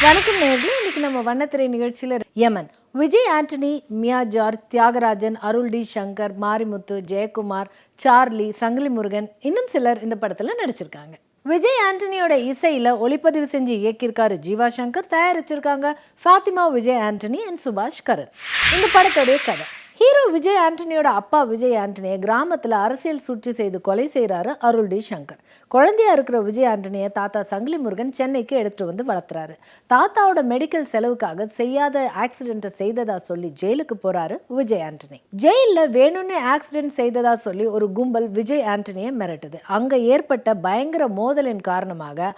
வணக்கம் நேயர்களே, இன்னைக்கு நம்ம வண்ணத்திரை நிகழ்ச்சியில யமன் விஜய் ஆண்டனி, மியா ஜார்ஜ், தியாகராஜன், அருள் டி சங்கர், மாரிமுத்து, ஜெயக்குமார், சார்லி, சங்கிலி முருகன் இன்னும் சிலர் இந்த படத்துல நடிச்சிருக்காங்க. விஜய் ஆண்டனியோட இசையில ஒளிப்பதிவு செஞ்சு இயக்கியிருக்காரு ஜீவா சங்கர், தயாரிச்சிருக்காங்க ஃபாத்திமா விஜய் ஆண்டனி அண்ட் சுபாஷ் கரன். இந்த படத்தோடைய கதை, ஹீரோ விஜய் ஆண்டனியோட அப்பா விஜய் ஆண்டனியை கிராமத்தில் அரசியல் சூழ்ச்சி செய்து கொலை செய்கிறாரு அருள் டி சங்கர். குழந்தையா இருக்கிற விஜய் ஆண்டனியை தாத்தா சங்கிலி முருகன் சென்னைக்கு எடுத்துட்டு வந்து வளர்த்துறாரு. தாத்தாவோட மெடிக்கல் செலவுக்காக செய்யாத ஆக்சிடென்ட்டை செய்ததா சொல்லி ஜெயிலுக்கு போறாரு விஜய் ஆண்டனி. ஜெயிலில் வேணும்னே ஆக்சிடென்ட் செய்ததா சொல்லி ஒரு கும்பல் விஜய் ஆண்டனியை மிரட்டுது. அங்க ஏற்பட்ட பயங்கர மோதலின் காரணமாக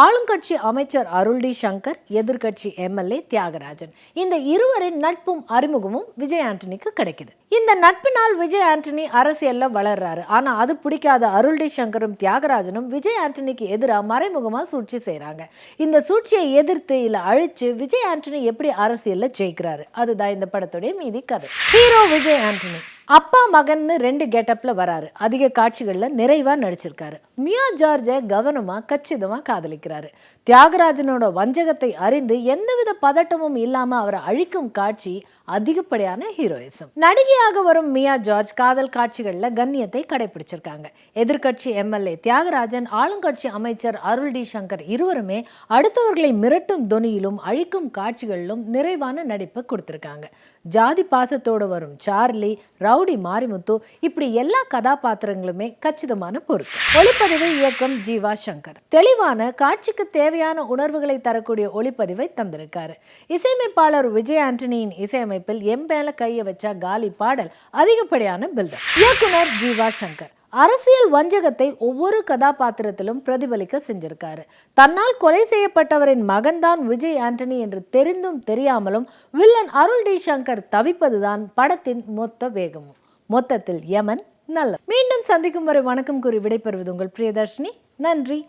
ஆளுங்கட்சி அமைச்சர் அருள் டி சங்கர், எதிர்கட்சி எம்எல்ஏ தியாகராஜன், இந்த இருவரின் நட்பும் அறிமுகமும் விஜய் ஆண்டனிக்கு கிடைக்கும். இந்த நட்பினால் விஜய் ஆண்டனி அரசியல்ல வளர்றாரு. ஆனா அது பிடிக்காத அருள் டி சங்கரும் தியாகராஜனும் விஜய் ஆண்டனிக்கு எதிராக மறைமுகமா சூழ்ச்சி செய்யறாங்க. இந்த சூழ்ச்சியை எதிர்த்து இல்ல அழிச்சு விஜய் ஆண்டனி எப்படி அரசியல்ல ஜெயிக்கிறாரு, அதுதான் இந்த படத்துடைய மீதி கதை. ஹீரோ விஜய் ஆண்டனி அப்பா மகன்னு 2 கெட்டப்ல வராரு. அதிக காட்சிகள்ல நிறைவா நடிச்சிருக்காரு. மியா ஜார்ஜை கவனமா கச்சிதமா காதலிக்கிறாரு. தியாகராஜனோட வஞ்சகத்தை அறிந்து எந்தவித பதட்டமும் இல்லாம அவரை அழிக்கும் காட்சி அதிகப்படியான ஹீரோயிசம். நடிகையாக வரும் மியா ஜார்ஜ் காதல் காட்சிகள்ல கண்ணியத்தை கடைபிடிச்சிருக்காங்க. எதிர்கட்சி எம்எல்ஏ தியாகராஜன், ஆளுங்கட்சி அமைச்சர் அருள் டி சங்கர் இருவருமே அடுத்தவர்களை மிரட்டும் தொனியிலும் அழிக்கும் காட்சிகளிலும் நிறைவான நடிப்பை கொடுத்திருக்காங்க. ஜாதி பாசத்தோடு வரும் சார்லி, ரவுடி மாரிமுத்து, இப்படி எல்லா கதாபாத்திரங்களுமே கச்சிதமான பொருள். ஒளிப்பதிவு இயக்கம் ஜீவா சங்கர் தெளிவான காட்சிக்கு தேவையான உணர்வுகளை தரக்கூடிய ஒளிப்பதிவை தந்திருக்காரு. இசையமைப்பாளர் விஜய் ஆண்டனியின் இசையமைப்பில் எம் மேல கையை வச்சா காலி பாடல் அதிகப்படியான பில்டப். இயக்குனர் ஜீவா சங்கர் அரசியல் வஞ்சகத்தை ஒவ்வொரு கதாபாத்திரத்திலும் பிரதிபலிக்க செஞ்சிருக்காரு. தன்னால் கொலை செய்யப்பட்டவரின் மகன்தான் விஜய் ஆண்டனி என்று தெரிந்தும் தெரியாமலும் வில்லன் அருள் டி சங்கர் தவிப்பதுதான் படத்தின் மொத்த வேகமும். மொத்தத்தில் யமன் நல்ல. மீண்டும் சந்திக்கும் வரை வணக்கம் கூறி விடைபெறுவது உங்கள் பிரியதர்ஷினி. நன்றி.